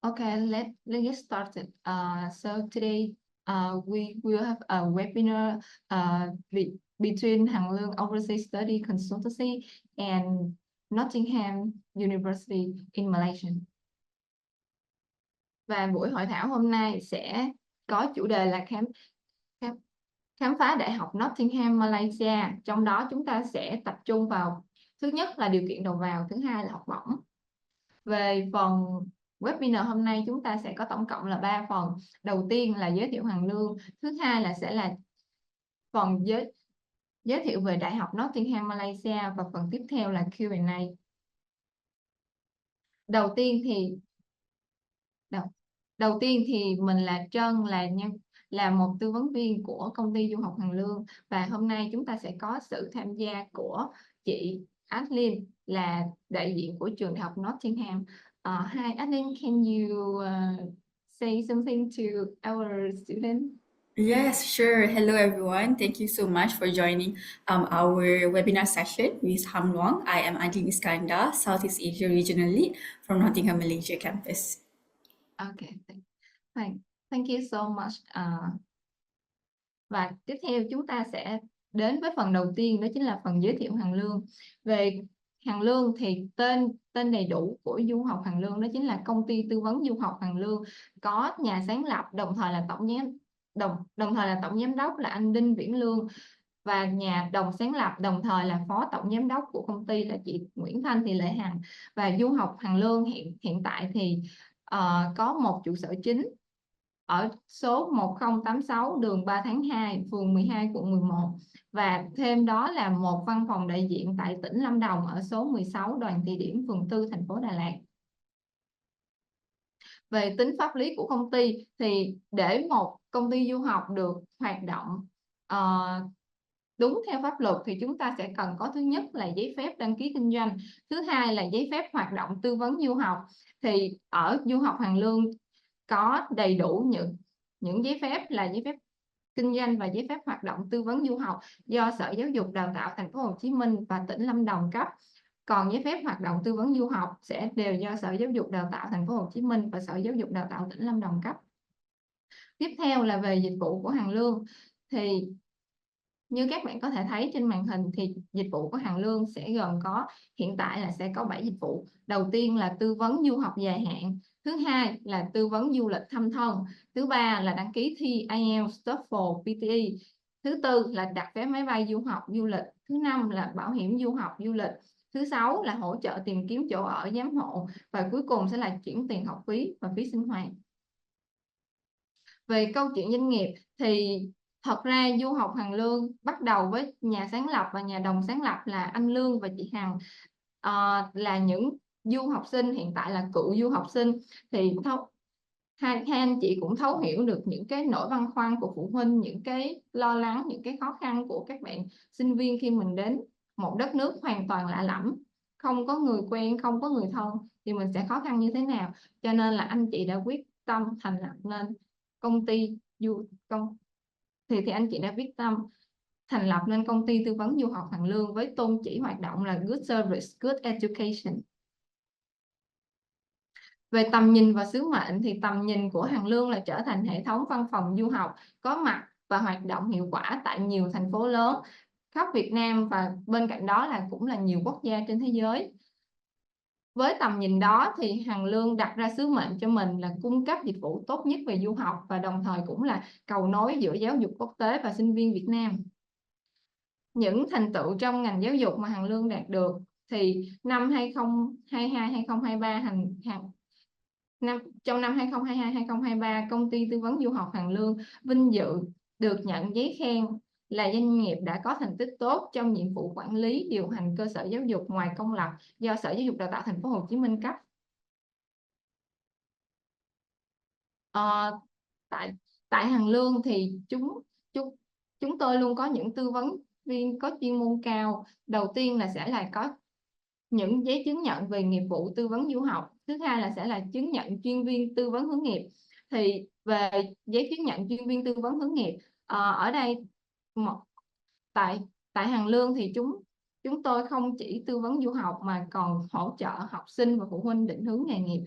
Okay, let's get started. So today we will have a webinar between Hằng Lương Overseas Study Consultancy and Nottingham University in Malaysia. Và buổi hội thảo hôm nay sẽ có chủ đề là khám phá Đại học Nottingham Malaysia. Trong đó chúng ta sẽ tập trung vào thứ nhất là điều kiện đầu vào, thứ hai là học bổng. Về phần webinar hôm nay chúng ta sẽ có tổng cộng là 3 phần. Đầu tiên là giới thiệu Hằng Lương, thứ hai sẽ là phần giới thiệu về Đại học Nottingham Malaysia và phần tiếp theo là Q&A. Đầu tiên thì mình là Trân, là một tư vấn viên của công ty du học Hằng Lương, và hôm nay chúng ta sẽ có sự tham gia của chị Adlin, là đại diện của trường Đại học Nottingham. Hi Adlin, can you say something to our students? Yes, sure. Hello, everyone. Thank you so much for joining our webinar session with Hằng Lương. I am Adlin Iskandar, Southeast Asia Regional Lead from Nottingham Malaysia campus. Okay, thank you so much. Và tiếp theo chúng ta sẽ đến với phần đầu tiên, đó chính là phần giới thiệu Hằng Lương. Về Hằng Lương thì tên đầy đủ của du học Hằng Lương đó chính là công ty tư vấn du học Hằng Lương, có nhà sáng lập đồng thời là tổng giám đốc là anh Đinh Viễn Lương, và nhà đồng sáng lập đồng thời là phó tổng giám đốc của công ty là chị Nguyễn Thanh Thị Lệ Hằng. Và du học Hằng Lương hiện tại thì có một trụ sở chính ở số 1086 đường 3 tháng 2, phường 12, quận 11. Và thêm đó là một văn phòng đại diện tại tỉnh Lâm Đồng ở số 16 Đoàn Thị Điểm, phường 4, thành phố Đà Lạt. Về tính pháp lý của công ty thì để một công ty du học được hoạt động đúng theo pháp luật thì chúng ta sẽ cần có thứ nhất là giấy phép đăng ký kinh doanh, thứ hai là giấy phép hoạt động tư vấn du học. Thì ở du học Hằng Lương có đầy đủ những giấy phép là giấy phép kinh doanh và giấy phép hoạt động tư vấn du học do Sở Giáo dục Đào tạo Thành phố Hồ Chí Minh và tỉnh Lâm Đồng cấp. Còn giấy phép hoạt động tư vấn du học sẽ đều do Sở Giáo dục Đào tạo Thành phố Hồ Chí Minh và Sở Giáo dục Đào tạo tỉnh Lâm Đồng cấp. Tiếp theo là về dịch vụ của Hằng Lương. Thì như các bạn có thể thấy trên màn hình thì dịch vụ của Hằng Lương sẽ gồm hiện tại là sẽ có 7 dịch vụ. Đầu tiên là tư vấn du học dài hạn, thứ hai là tư vấn du lịch thăm thân, thứ ba là đăng ký thi IELTS, TOEFL, PTE, thứ tư là đặt vé máy bay du học du lịch, thứ năm là bảo hiểm du học du lịch, thứ sáu là hỗ trợ tìm kiếm chỗ ở giám hộ, và cuối cùng sẽ là chuyển tiền học phí và phí sinh hoạt. Về câu chuyện doanh nghiệp thì thật ra du học Hằng Lương bắt đầu với nhà sáng lập và nhà đồng sáng lập là anh Lương và chị Hằng, là những du học sinh, hiện tại là cựu du học sinh. Thì hai anh chị cũng thấu hiểu được những cái nỗi băn khoăn của phụ huynh, những cái lo lắng, những cái khó khăn của các bạn sinh viên khi mình đến một đất nước hoàn toàn lạ lẫm, không có người quen, không có người thân thì mình sẽ khó khăn như thế nào. Cho nên là anh chị đã quyết tâm thành lập nên công ty thì anh chị đã quyết tâm thành lập nên công ty tư vấn du học Hằng Lương với tôn chỉ hoạt động là good service, good education. Về tầm nhìn và sứ mệnh thì tầm nhìn của Hằng Lương là trở thành hệ thống văn phòng du học có mặt và hoạt động hiệu quả tại nhiều thành phố lớn khắp Việt Nam, và bên cạnh đó là cũng là nhiều quốc gia trên thế giới. Với tầm nhìn đó thì Hằng Lương đặt ra sứ mệnh cho mình là cung cấp dịch vụ tốt nhất về du học, và đồng thời cũng là cầu nối giữa giáo dục quốc tế và sinh viên Việt Nam. Những thành tựu trong ngành giáo dục mà Hằng Lương đạt được thì năm 2022-2023 trong năm 2022-2023, công ty tư vấn du học Hằng Lương vinh dự được nhận giấy khen là doanh nghiệp đã có thành tích tốt trong nhiệm vụ quản lý điều hành cơ sở giáo dục ngoài công lập do Sở Giáo dục Đào tạo Thành phố Hồ Chí Minh cấp. Tại Hằng Lương thì chúng tôi luôn có những tư vấn viên có chuyên môn cao. Đầu tiên là sẽ là có những giấy chứng nhận về nghiệp vụ tư vấn du học, thứ hai là sẽ là chứng nhận chuyên viên tư vấn hướng nghiệp. Thì về giấy chứng nhận chuyên viên tư vấn hướng nghiệp, ở đây tại Hằng Lương thì chúng tôi không chỉ tư vấn du học mà còn hỗ trợ học sinh và phụ huynh định hướng nghề nghiệp.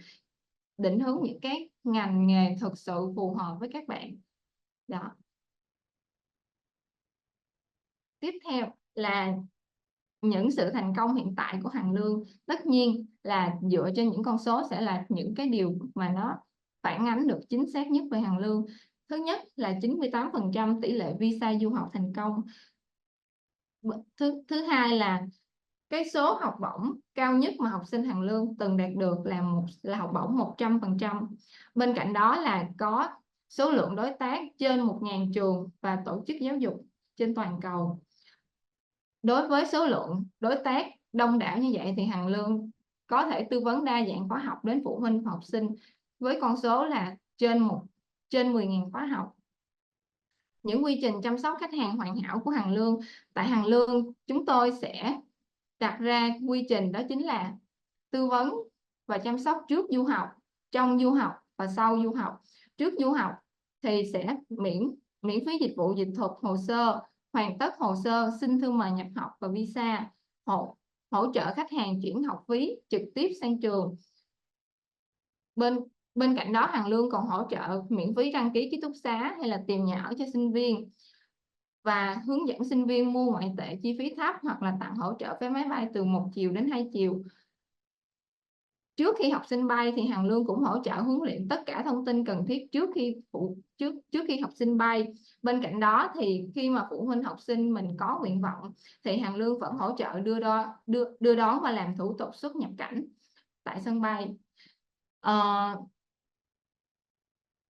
định hướng những cái ngành nghề thực sự phù hợp với các bạn. Đó. Tiếp theo là những sự thành công hiện tại của Hằng Lương. Tất nhiên là dựa trên những con số sẽ là những cái điều mà nó phản ánh được chính xác nhất về Hằng Lương. Thứ nhất là 98% tỷ lệ visa du học thành công. Thứ hai là cái số học bổng cao nhất mà học sinh Hằng Lương từng đạt được là học bổng 100%. Bên cạnh đó là có số lượng đối tác trên 1.000 trường và tổ chức giáo dục trên toàn cầu. Đối với số lượng đối tác đông đảo như vậy thì Hằng Lương có thể tư vấn đa dạng khóa học đến phụ huynh và học sinh với con số là trên 10.000 khóa học. Những quy trình chăm sóc khách hàng hoàn hảo của Hằng Lương. Tại Hằng Lương chúng tôi sẽ đặt ra quy trình, đó chính là tư vấn và chăm sóc trước du học, trong du học và sau du học. Trước du học thì sẽ miễn phí dịch vụ dịch thuật hồ sơ, hoàn tất hồ sơ, xin thư mời nhập học và visa, hỗ trợ khách hàng chuyển học phí trực tiếp sang trường. Bên cạnh đó Hằng Lương còn hỗ trợ miễn phí đăng ký ký túc xá hay là tìm nhà ở cho sinh viên, và hướng dẫn sinh viên mua ngoại tệ chi phí thấp hoặc là tặng hỗ trợ vé máy bay từ 1 chiều đến 2 chiều. Trước khi học sinh bay thì Hằng Lương cũng hỗ trợ huấn luyện tất cả thông tin cần thiết trước khi học sinh bay. Bên cạnh đó thì khi mà phụ huynh học sinh mình có nguyện vọng thì Hằng Lương vẫn hỗ trợ đưa đón và làm thủ tục xuất nhập cảnh tại sân bay.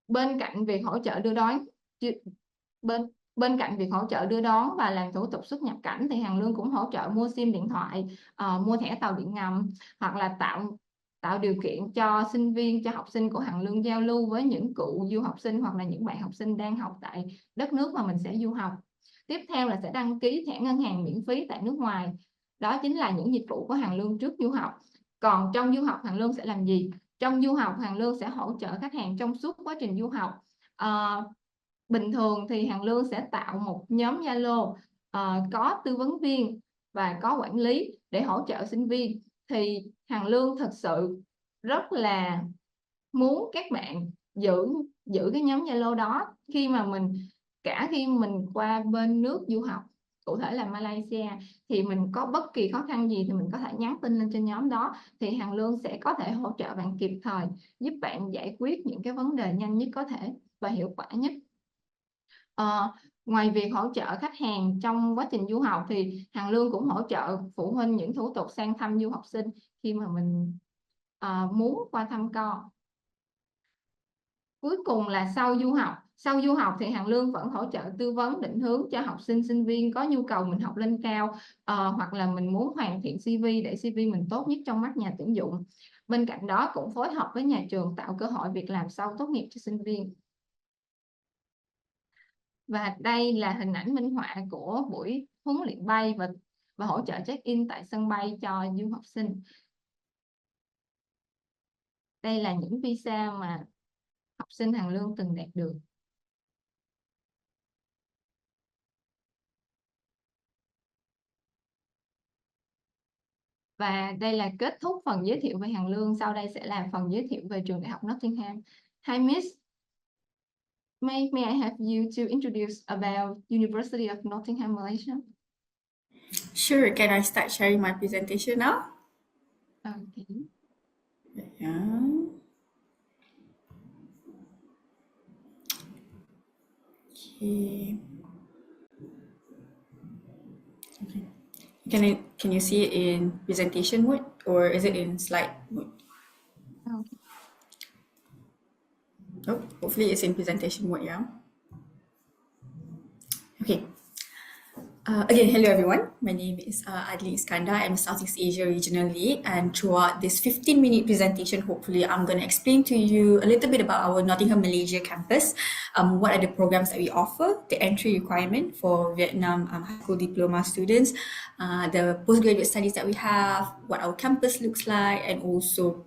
Bên cạnh việc hỗ trợ đưa đón và làm thủ tục xuất nhập cảnh thì Hằng Lương cũng hỗ trợ mua sim điện thoại, mua thẻ tàu điện ngầm, hoặc là tạo điều kiện cho sinh viên, cho học sinh của Hằng Lương giao lưu với những cựu du học sinh hoặc là những bạn học sinh đang học tại đất nước mà mình sẽ du học. Tiếp theo là sẽ đăng ký thẻ ngân hàng miễn phí tại nước ngoài. Đó chính là những dịch vụ của Hằng Lương trước du học. Còn trong du học Hằng Lương sẽ làm gì? Trong du học Hằng Lương sẽ hỗ trợ khách hàng trong suốt quá trình du học. Bình thường thì Hằng Lương sẽ tạo một nhóm Zalo có tư vấn viên và có quản lý để hỗ trợ sinh viên. Thì Hằng Lương thật sự rất là muốn các bạn giữ cái nhóm Zalo đó khi mình qua bên nước du học, cụ thể là Malaysia, thì mình có bất kỳ khó khăn gì thì mình có thể nhắn tin lên trên nhóm đó, thì Hằng Lương sẽ có thể hỗ trợ bạn kịp thời, giúp bạn giải quyết những cái vấn đề nhanh nhất có thể và hiệu quả nhất. Ngoài việc hỗ trợ khách hàng trong quá trình du học thì Hằng Lương cũng hỗ trợ phụ huynh những thủ tục sang thăm du học sinh khi mà mình muốn qua thăm con. Cuối cùng là sau du học thì Hằng Lương vẫn hỗ trợ tư vấn định hướng cho học sinh sinh viên có nhu cầu mình học lên cao, hoặc là mình muốn hoàn thiện CV để CV mình tốt nhất trong mắt nhà tuyển dụng. Bên cạnh đó cũng phối hợp với nhà trường tạo cơ hội việc làm sau tốt nghiệp cho sinh viên. Và đây là hình ảnh minh họa của buổi huấn luyện bay và hỗ trợ check-in tại sân bay cho du học sinh. Đây là những visa mà học sinh Hằng Lương từng đạt được. Và đây là kết thúc phần giới thiệu về Hằng Lương. Sau đây sẽ là phần giới thiệu về trường Đại học Nottingham. Hi Miss, may I have you to introduce about University of Nottingham, Malaysia? Sure, can I start sharing my presentation now? Okay. Yeah. Okay. Can you see it in presentation mode or is it in slide mode? Okay. Oh, hopefully it's in presentation mode, yeah. Okay. Again, hello everyone. My name is Adlin Iskandar. I'm Southeast Asia Regional Lead, and throughout this 15-minute presentation, hopefully I'm going to explain to you a little bit about our Nottingham Malaysia campus, what are the programs that we offer, the entry requirement for Vietnam high school diploma students, the postgraduate studies that we have, what our campus looks like, and also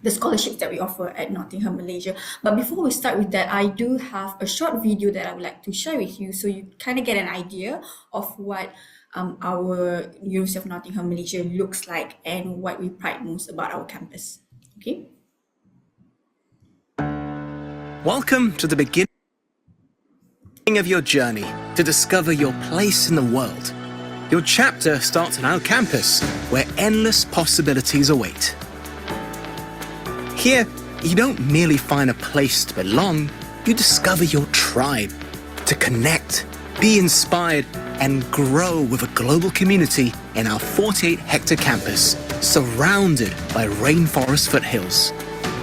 the scholarships that we offer at Nottingham, Malaysia. But before we start with that, I do have a short video that I would like to share with you so you kind of get an idea of what our University of Nottingham, Malaysia looks like and what we pride most about our campus. Okay. Welcome to the beginning of your journey to discover your place in the world. Your chapter starts on our campus, where endless possibilities await. Here, you don't merely find a place to belong, you discover your tribe, to connect, be inspired, and grow with a global community in our 48-hectare campus, surrounded by rainforest foothills.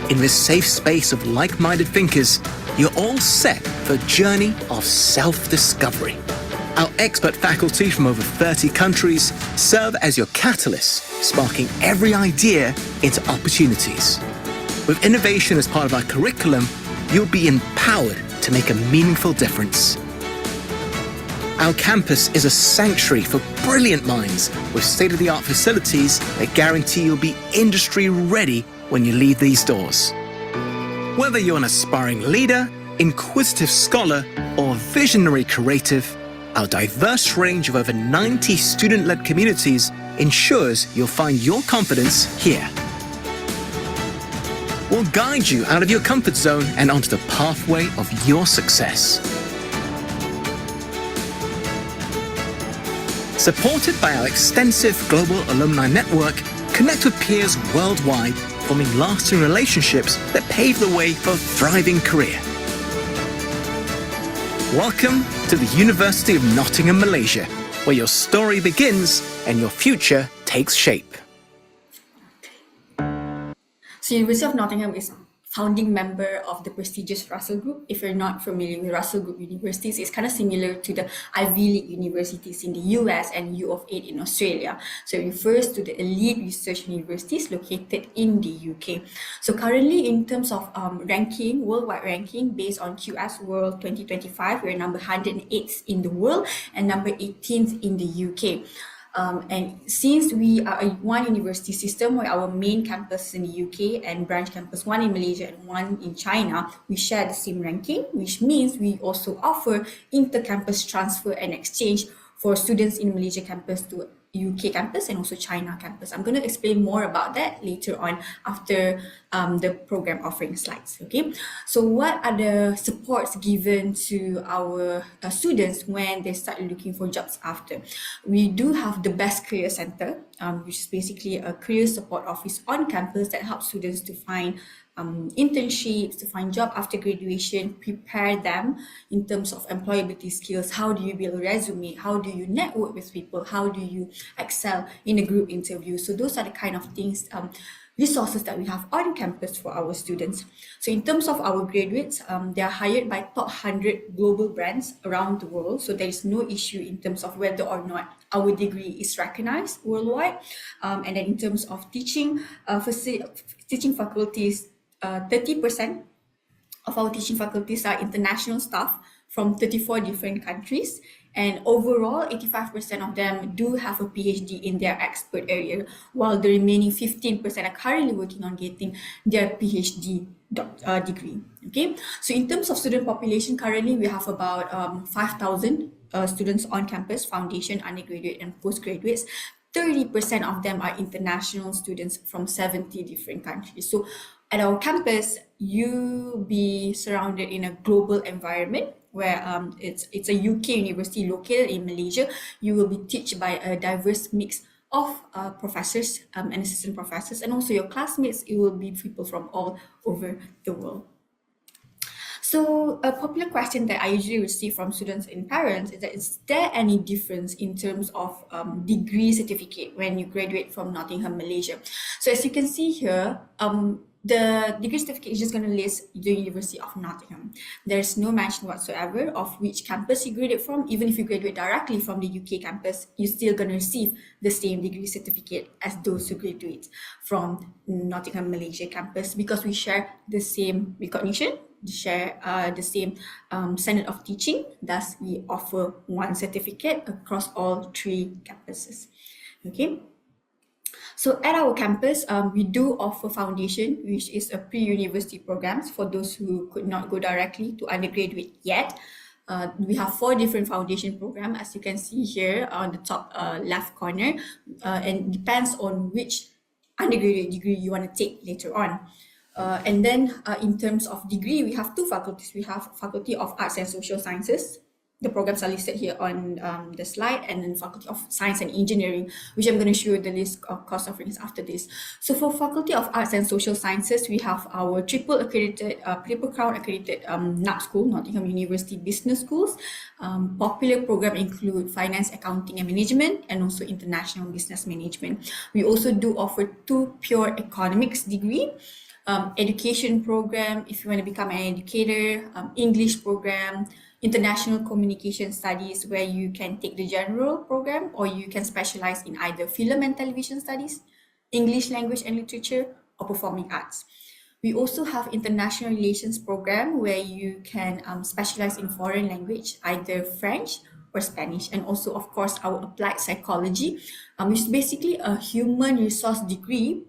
In this safe space of like-minded thinkers, you're all set for a journey of self-discovery. Our expert faculty from over 30 countries serve as your catalyst, sparking every idea into opportunities. With innovation as part of our curriculum, you'll be empowered to make a meaningful difference. Our campus is a sanctuary for brilliant minds with state-of-the-art facilities that guarantee you'll be industry-ready when you leave these doors. Whether you're an aspiring leader, inquisitive scholar, or visionary creative, our diverse range of over 90 student-led communities ensures you'll find your confidence here. We'll guide you out of your comfort zone and onto the pathway of your success. Supported by our extensive global alumni network, connect with peers worldwide, forming lasting relationships that pave the way for a thriving career. Welcome to the University of Nottingham, Malaysia, where your story begins and your future takes shape. So University of Nottingham is founding member of the prestigious Russell Group. If you're not familiar with Russell Group universities, it's kind of similar to the Ivy League universities in the US and U of A in Australia. So it refers to the elite research universities located in the UK. So currently, in terms of ranking, worldwide ranking, based on QS World 2025, we're number 108th in the world and number 18th in the UK. And since we are a one university system where our main campus is in the UK and branch campus, one in Malaysia and one in China, we share the same ranking, which means we also offer inter-campus transfer and exchange for students in Malaysia campus to UK campus and also China campus. I'm going to explain more about that later on after the program offering slides. Okay, so what are the supports given to our students when they start looking for jobs after? We do have the Best Career Center, which is basically a career support office on campus that helps students to find internships, to find job after graduation, prepare them in terms of employability skills. How do you build a resume? How do you network with people? How do you excel in a group interview? So those are the kind of things, resources that we have on campus for our students. So in terms of our graduates, they are hired by top 100 global brands around the world. So there is no issue in terms of whether or not our degree is recognized worldwide. And then in terms of teaching faculties, 30% of our teaching faculties are international staff from 34 different countries, and overall 85% of them do have a PhD in their expert area, while the remaining 15% are currently working on getting their PhD degree. Okay, so in terms of student population, currently we have about 5,000 students on campus, foundation, undergraduate and postgraduates. 30% of them are international students from 70 different countries. So at our campus, you'll be surrounded in a global environment where it's a UK university located in Malaysia. You will be taught by a diverse mix of professors and assistant professors, and also your classmates. It will be people from all over the world. So a popular question that I usually receive from students and parents is that, is there any difference in terms of degree certificate when you graduate from Nottingham, Malaysia? So as you can see here, the degree certificate is just going to list the University of Nottingham. There's no mention whatsoever of which campus you graduate from. Even if you graduate directly from the UK campus, you're still going to receive the same degree certificate as those who graduate from Nottingham, Malaysia campus, because we share the same recognition, share the same standard of teaching. Thus, we offer one certificate across all three campuses. Okay. So at our campus, we do offer foundation, which is a pre-university programs for those who could not go directly to undergraduate yet. We have 4 different foundation programs, as you can see here on the top left corner, and it depends on which undergraduate degree you want to take later on. And then in terms of degree, we have two faculties. We have Faculty of Arts and Social Sciences. The programs are listed here on the slide, and then Faculty of Science and Engineering, which I'm going to show you the list of course offerings after this. So for Faculty of Arts and Social Sciences, we have our triple crown accredited NAB school, Nottingham University Business Schools. Popular program include Finance, Accounting and Management, and also International Business Management. We also do offer two pure economics degree. Education program, if you want to become an educator, English program, international communication studies, where you can take the general program or you can specialize in either film and television studies, English language and literature, or performing arts. We also have international relations program where you can specialize in foreign language, either French or Spanish, and also of course our applied psychology, which is basically a human resource degree.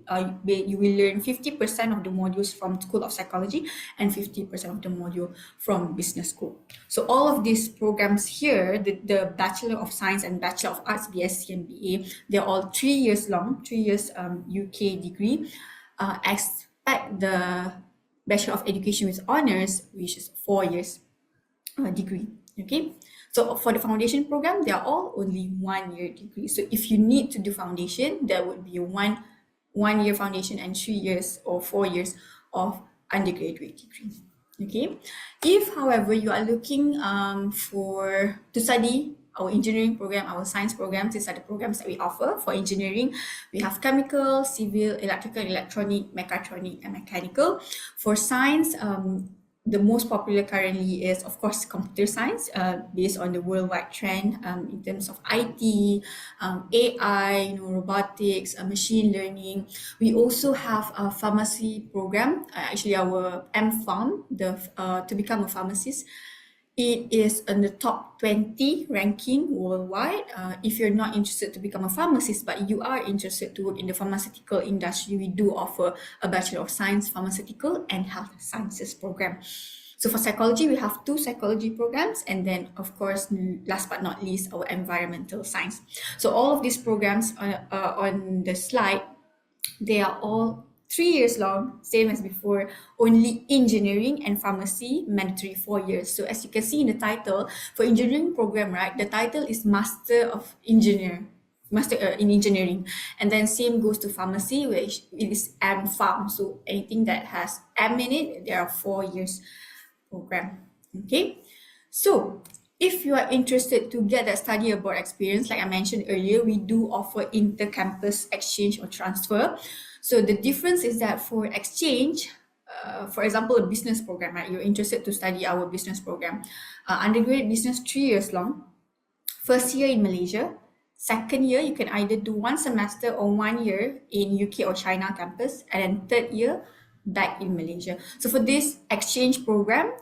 You will learn 50% of the modules from School of Psychology and 50% of the module from Business School. So all of these programs here, the Bachelor of Science and Bachelor of Arts, BSc and BA, they're all 3 years long, 3 years UK degree. Expect the Bachelor of Education with Honours, which is 4 years degree. Okay. So for the foundation program, they are all only 1 year degree. So if you need to do foundation, there would be a one year foundation and 3 years or 4 years of undergraduate degree. Okay. If, however, you are looking to study our engineering program, our science programs, these are the programs that we offer. For engineering, we have chemical, civil, electrical, electronic, mechatronic, and mechanical. For science, the most popular currently is, of course, computer science, based on the worldwide trend in terms of IT, AI, robotics, machine learning. We also have a pharmacy program, actually our M.Pharm, to become a pharmacist. It is in the top 20 ranking worldwide. If you're not interested to become a pharmacist, but you are interested to work in the pharmaceutical industry, we do offer a Bachelor of Science, Pharmaceutical and Health Sciences program. So for psychology, we have 2 psychology programs, and then of course, last but not least, our environmental science. So all of these programs on the slide, they are all 3 years long, same as before. Only engineering and pharmacy, mandatory 4 years. So as you can see in the title, for engineering program, right, the title is Master in Engineering. And then same goes to pharmacy, which is M.Pharm. So anything that has M in it, there are 4 years program. Okay. So if you are interested to get that study abroad experience, like I mentioned earlier, we do offer inter-campus exchange or transfer. So the difference is that for exchange, for example, a business program, right? You're interested to study our business program. Undergraduate business, 3 years long. First year in Malaysia. Second year, you can either do 1 semester or 1 year in UK or China campus. And then third year, back in Malaysia. So for this exchange program,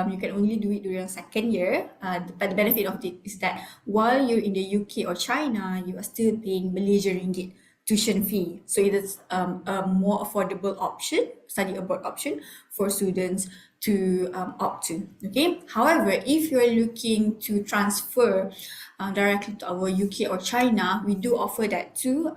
you can only do it during second year. But the benefit of it is that while you're in the UK or China, you are still paying Malaysian ringgit tuition fee. So it is a more affordable option, study abroad option for students to opt to. Okay. However, if you're looking to transfer directly to our UK or China, we do offer that too.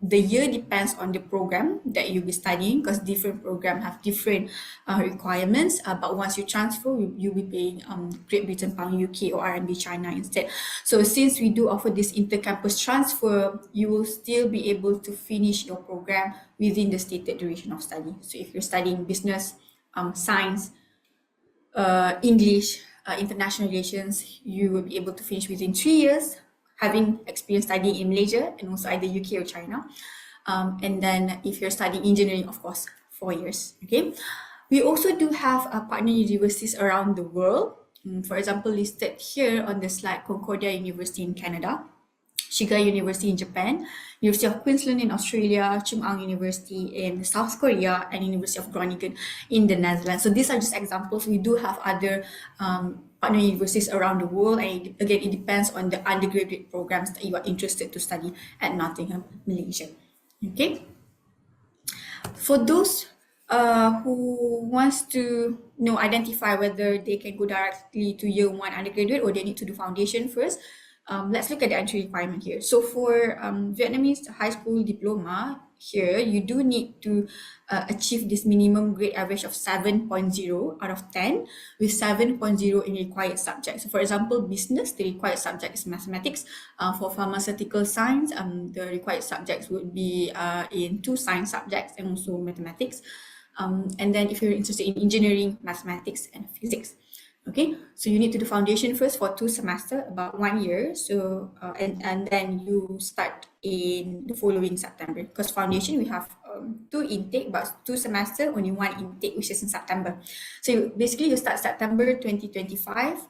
The year depends on the program that you'll be studying, because different programs have different requirements. But once you transfer, you'll be paying Great Britain pound, UK or RMB China instead. So since we do offer this inter-campus transfer, you will still be able to finish your program within the stated duration of study. So if you're studying business, science, English, international relations, you will be able to finish within 3 years, having experience studying in Malaysia and also either UK or China. And then if you're studying engineering, of course, 4 years. Okay. We also do have partner universities around the world. For example, listed here on the slide, Concordia University in Canada, Shiga University in Japan, University of Queensland in Australia, Chung Ang University in South Korea, and University of Groningen in the Netherlands. So these are just examples. We do have other partner universities around the world, and again, it depends on the undergraduate programs that you are interested to study at Nottingham, Malaysia. Okay. For those who wants to identify whether they can go directly to year 1 undergraduate or they need to do foundation first, let's look at the entry requirement here. So for Vietnamese high school diploma, here, you do need to achieve this minimum grade average of 7.0 out of 10 with 7.0 in required subjects. So for example, business, the required subject is mathematics. For pharmaceutical science, the required subjects would be in 2 science subjects and also mathematics. And then if you're interested in engineering, mathematics and physics. Okay, so you need to do foundation first for 2 semesters, about 1 year. So and then you start in the following September, because foundation we have 2 intake, but 2 semester only 1 intake, which is in September. So basically you start September 2025,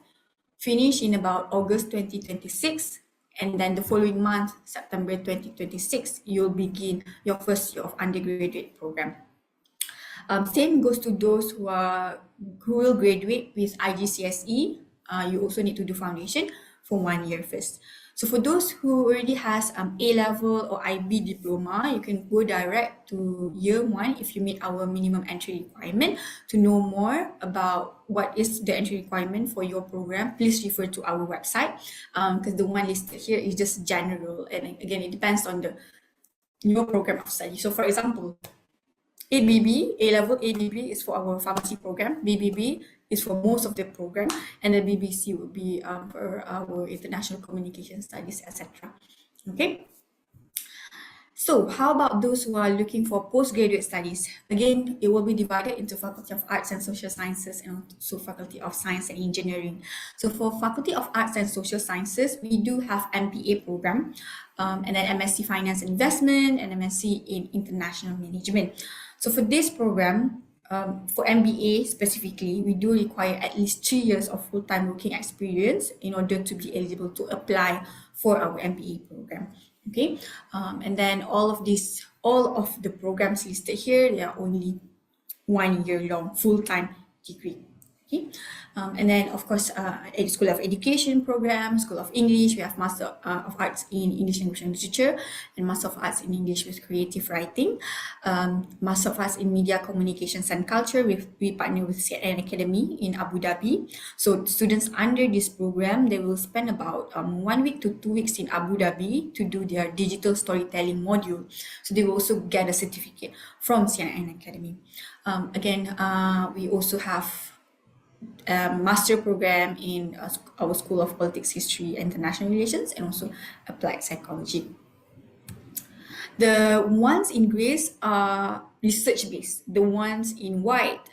finish in about August 2026, and then the following month, September 2026, you'll begin your first year of undergraduate program. Same goes to those who will graduate with IGCSE. You also need to do foundation for 1 year first. So for those who already has A-level or IB diploma, you can go direct to year 1 if you meet our minimum entry requirement. To know more about what is the entry requirement for your program, please refer to our website, because the one listed here is just general, and again, it depends on your program of study. So for example, ABB, A-level ABB is for our pharmacy program, BBB is for most of the program, and the BBC would be for our international communication studies, etc. Okay. So how about those who are looking for postgraduate studies? Again, it will be divided into Faculty of Arts and Social Sciences and also Faculty of Science and Engineering. So for Faculty of Arts and Social Sciences, we do have MPA program, and then MSc Finance and Investment, and MSc in International Management. So for this program, for MBA specifically, we do require at least 3 years of full-time working experience in order to be eligible to apply for our MBA program. Okay, and then all of the programs listed here, they are only 1 year long full-time degree. Okay, and then of course, School of Education program, School of English, we have Master of Arts in English Language and Literature, and Master of Arts in English with Creative Writing, Master of Arts in Media Communications and Culture. We partner with CNN Academy in Abu Dhabi. So students under this program, they will spend about 1 week to 2 weeks in Abu Dhabi to do their digital storytelling module. So they will also get a certificate from CNN Academy. Again, we also have master program in our School of Politics, History, and International Relations, and also Applied Psychology. The ones in grays are research-based. The ones in white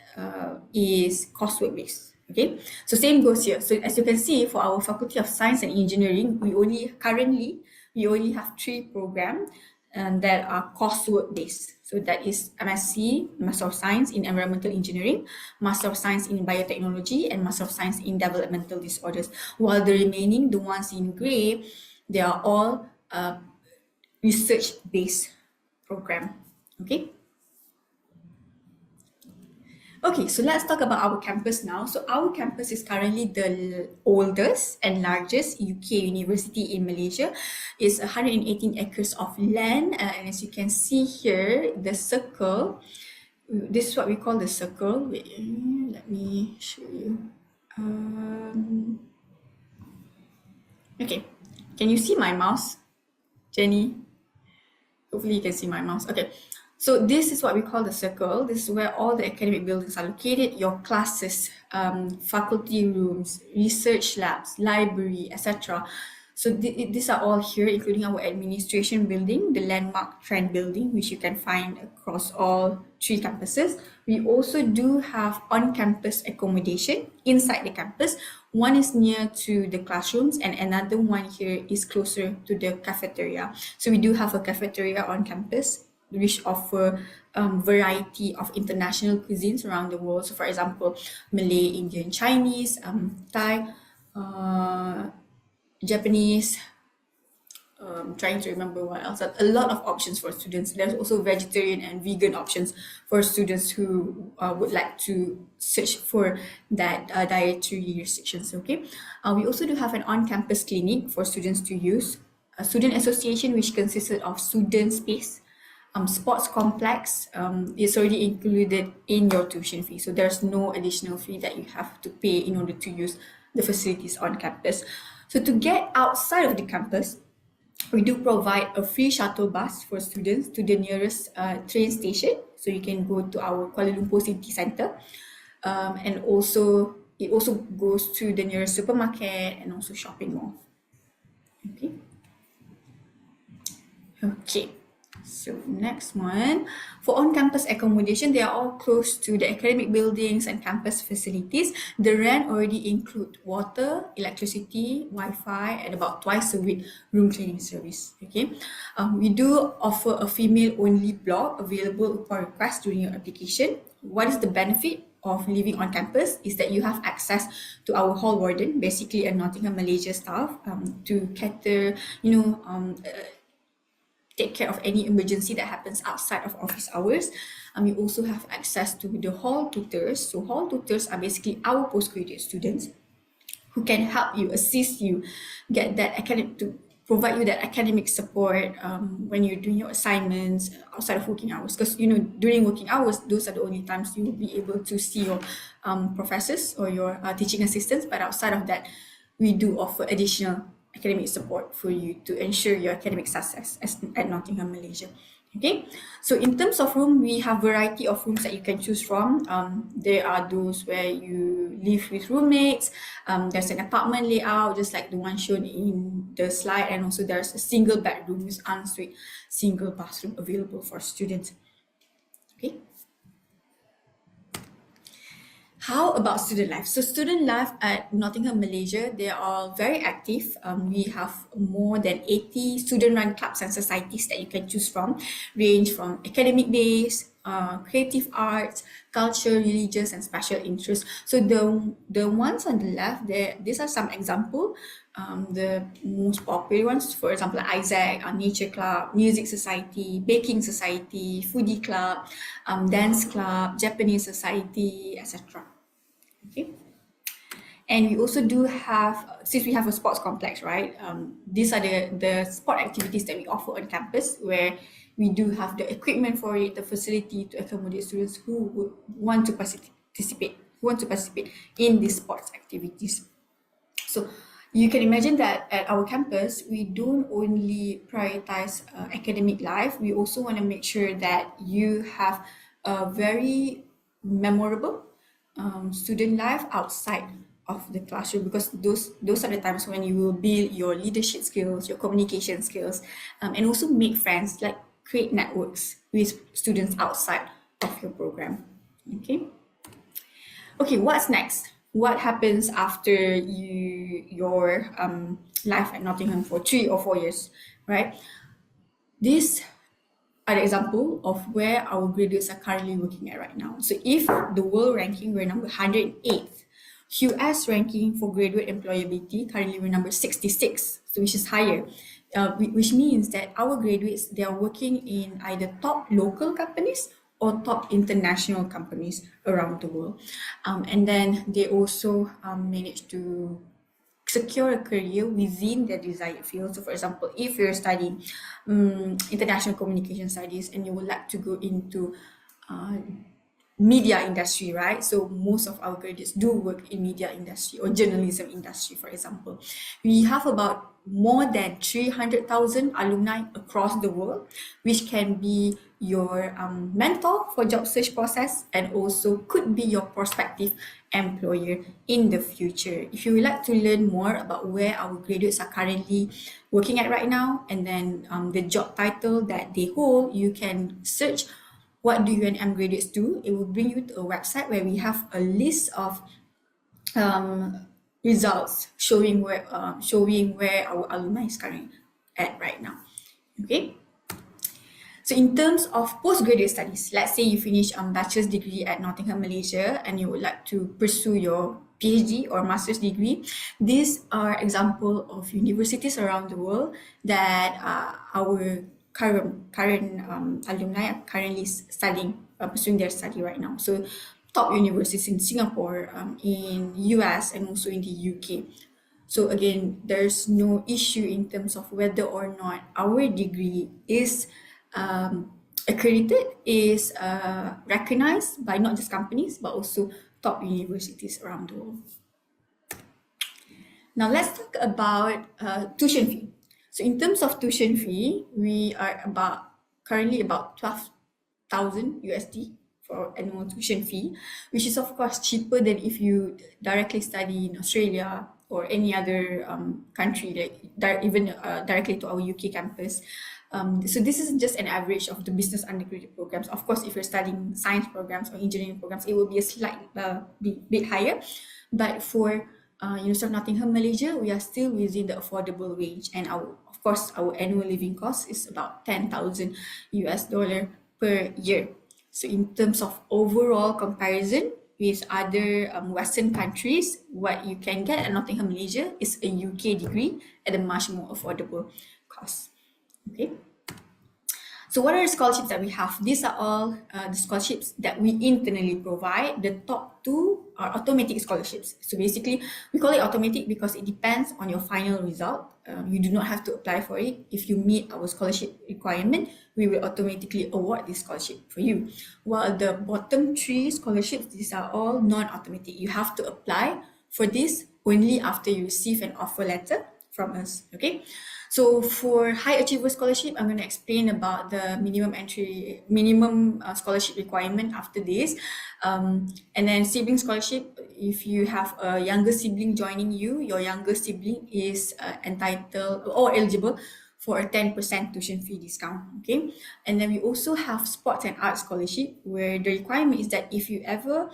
is coursework-based. Okay, so same goes here. So as you can see, for our Faculty of Science and Engineering, we only have 3 programs that are coursework-based. So that is MSc, Master of Science in Environmental Engineering, Master of Science in Biotechnology, and Master of Science in Developmental Disorders. While the remaining, the ones in grey, they are all research-based program. Okay. Okay, so let's talk about our campus now. So our campus is currently the oldest and largest UK university in Malaysia. It's 118 acres of land, and as you can see here, the circle, this is what we call the circle. Wait, let me show you. Okay, can you see my mouse, Jenny? Hopefully you can see my mouse. Okay. So this is what we call the circle. This is where all the academic buildings are located, your classes, faculty rooms, research labs, library, etc. So these are all here, including our administration building, the landmark trend building, which you can find across all 3 campuses. We also do have on-campus accommodation inside the campus. One is near to the classrooms, and another one here is closer to the cafeteria. So we do have a cafeteria on campus, which offer variety of international cuisines around the world. So for example, Malay, Indian, Chinese, Thai, Japanese, trying to remember what else. A lot of options for students. There's also vegetarian and vegan options for students who would like to search for that dietary restrictions. Okay, we also do have an on-campus clinic for students to use, a student association which consisted of student space, sports complex is already included in your tuition fee. So there's no additional fee that you have to pay in order to use the facilities on campus. So to get outside of the campus, We do provide a free shuttle bus for students to the nearest train station. So you can go to our Kuala Lumpur City Centre. And also, it also goes to the nearest supermarket and also shopping mall. Okay. So next one, for on-campus accommodation, they are all close to the academic buildings and campus facilities. The rent already include water, electricity, Wi-Fi, and about twice a week room cleaning service. Okay, we do offer a female-only block available upon request during your application. What is the benefit of living on campus is that you have access to our hall warden, basically a Nottingham Malaysia staff, to cater, take care of any emergency that happens outside of office hours. You also have access to the hall tutors. So hall tutors are basically our postgraduate students who can help you, assist you, get that to provide you that academic support when you're doing your assignments outside of working hours. Because during working hours, those are the only times you will be able to see your professors or your teaching assistants. But outside of that, we do offer additional academic support for you to ensure your academic success at Nottingham, Malaysia. Okay, so in terms of room, we have variety of rooms that you can choose from. There are those where you live with roommates. There's an apartment layout, just like the one shown in the slide, and also there's a single bedroom with ensuite, single bathroom available for students. Okay. How about student life? So student life at Nottingham, Malaysia, they are very active. We have more than 80 student-run clubs and societies that you can choose from, range from academic days, creative arts, culture, religious, and special interests. So the ones on the left, these are some examples. The most popular ones, for example, Isaac, Nature Club, Music Society, Baking Society, Foodie Club, Dance Club, Japanese Society, etc. Okay. And we also do have, since we have a sports complex, right? These are the sport activities that we offer on campus, where we do have the equipment for it, the facility to accommodate students who would want to participate in these sports activities. So you can imagine that at our campus, we don't only prioritize academic life, we also want to make sure that you have a very memorable student life outside of the classroom, because those are the times when you will build your leadership skills, your communication skills, and also make friends, like create networks with students outside of your program. Okay, what's next? What happens after your life at Nottingham for 3 or 4 years, right? These are the example of where our graduates are currently working at right now. So if the world ranking, we're number 108th. US ranking for graduate employability, currently we're number 66, so which is higher. Which means that our graduates, they are working in either top local companies or top international companies around the world. And then they also manage to secure a career within their desired field. So for example, if you're studying international communication studies and you would like to go into media industry, right? So most of our graduates do work in media industry or journalism industry, for example. We have about more than 300,000 alumni across the world, which can be your mentor for job search process and also could be your prospective employer in the future. If you would like to learn more about where our graduates are currently working at right now, and then the job title that they hold, you can search what do UNM graduates do. It will bring you to a website where we have a list of results showing where our alumni is currently at right now. Okay. So in terms of postgraduate studies, let's say you finish a bachelor's degree at Nottingham, Malaysia, and you would like to pursue your PhD or master's degree. These are examples of universities around the world that our current alumni are currently studying, pursuing their study right now. So top universities in Singapore, in US, and also in the UK. So again, there's no issue in terms of whether or not our degree is accredited, is recognized by not just companies, but also top universities around the world. Now let's talk about tuition fee. So in terms of tuition fee, we are currently about 12,000 USD for annual tuition fee, which is of course cheaper than if you directly study in Australia or any other country, like even directly to our UK campus. So this is just an average of the business undergraduate programs. Of course, if you're studying science programs or engineering programs, it will be a slight bit higher. But for University of Nottingham, Malaysia, we are still within the affordable range, and of course our annual living cost is about 10,000 US dollar per year. So in terms of overall comparison with other Western countries, what you can get at Nottingham, Malaysia is a UK degree at a much more affordable cost. Okay. So what are the scholarships that we have? These are all the scholarships that we internally provide. The top two are automatic scholarships. So basically, we call it automatic because it depends on your final result. You do not have to apply for it. If you meet our scholarship requirement, we will automatically award this scholarship for you. While the bottom three scholarships, these are all non-automatic. You have to apply for this only after you receive an offer letter from us, okay? So for high achiever scholarship, I'm going to explain about the minimum scholarship requirement after this. And then sibling scholarship, if you have a younger sibling joining you, your younger sibling is entitled or eligible for a 10% tuition fee discount, okay? And then we also have sports and arts scholarship, where the requirement is that if you ever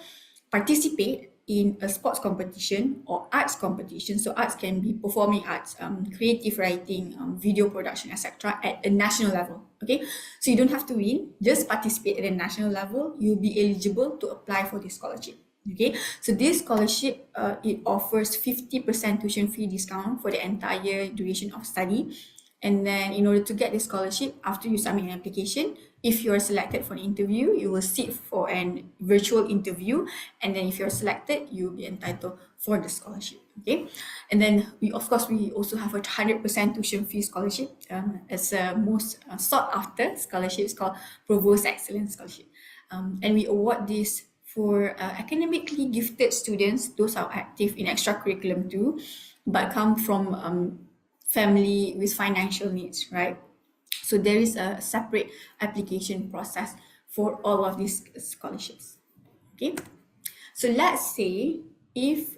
participate in a sports competition or arts competition, so arts can be performing arts, creative writing, video production, etc., at a national level, okay? So you don't have to win, just participate at a national level, you'll be eligible to apply for this scholarship, okay? So this scholarship, it offers 50% tuition fee discount for the entire duration of study. And then in order to get this scholarship, after you submit an application, if you're selected for an interview, you will sit for a virtual interview. And then if you're selected, you'll be entitled for the scholarship, okay? And then we also have a 100% tuition fee scholarship as a most sought after scholarship. It's called Provost Excellence Scholarship. And we award this for academically gifted students. Those are active in extracurriculum too, but come from family with financial needs, right? So there is a separate application process for all of these scholarships, okay? So let's say if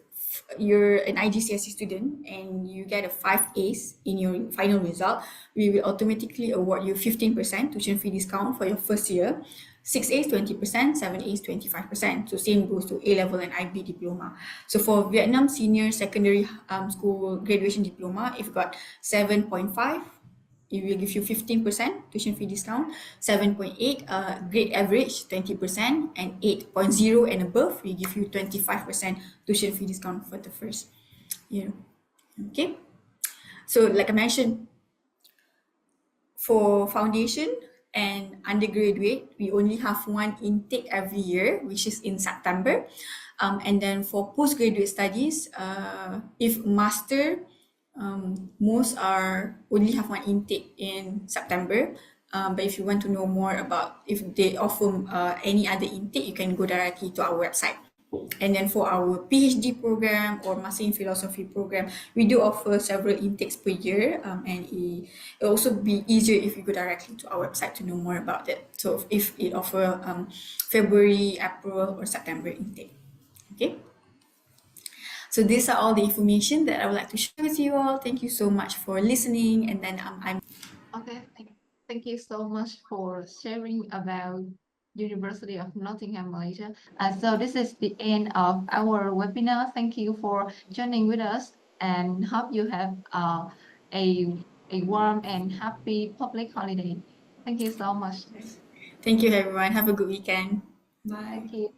you're an IGCSE student and you get a 5 A's in your final result, we will automatically award you 15% tuition fee discount for your first year. 6 A's 20%, 7 A's 25%. So same goes to A-level and IB diploma. So for Vietnam Senior Secondary School Graduation Diploma, if you got 7.5, it will give you 15% tuition fee discount. 7.8, grade average 20%, and 8.0 and above, we give you 25% tuition fee discount for the first year. Okay, so like I mentioned, for foundation and undergraduate, we only have one intake every year, which is in September. And then for postgraduate studies, if master, most are only have one intake in September. But if you want to know more about if they offer any other intake, you can go directly to our website. And then for our PhD program or Master in Philosophy program, we do offer several intakes per year, and it'll also be easier if you go directly to our website to know more about it. So if it offer February, April, or September intake, okay? So these are all the information that I would like to share with you all. Thank you so much for listening. And then Okay, thank you so much for sharing about University of Nottingham, Malaysia. So this is the end of our webinar. Thank you for joining with us, and hope you have a warm and happy public holiday. Thank you so much. Thank you, everyone. Have a good weekend. Bye. Thank you.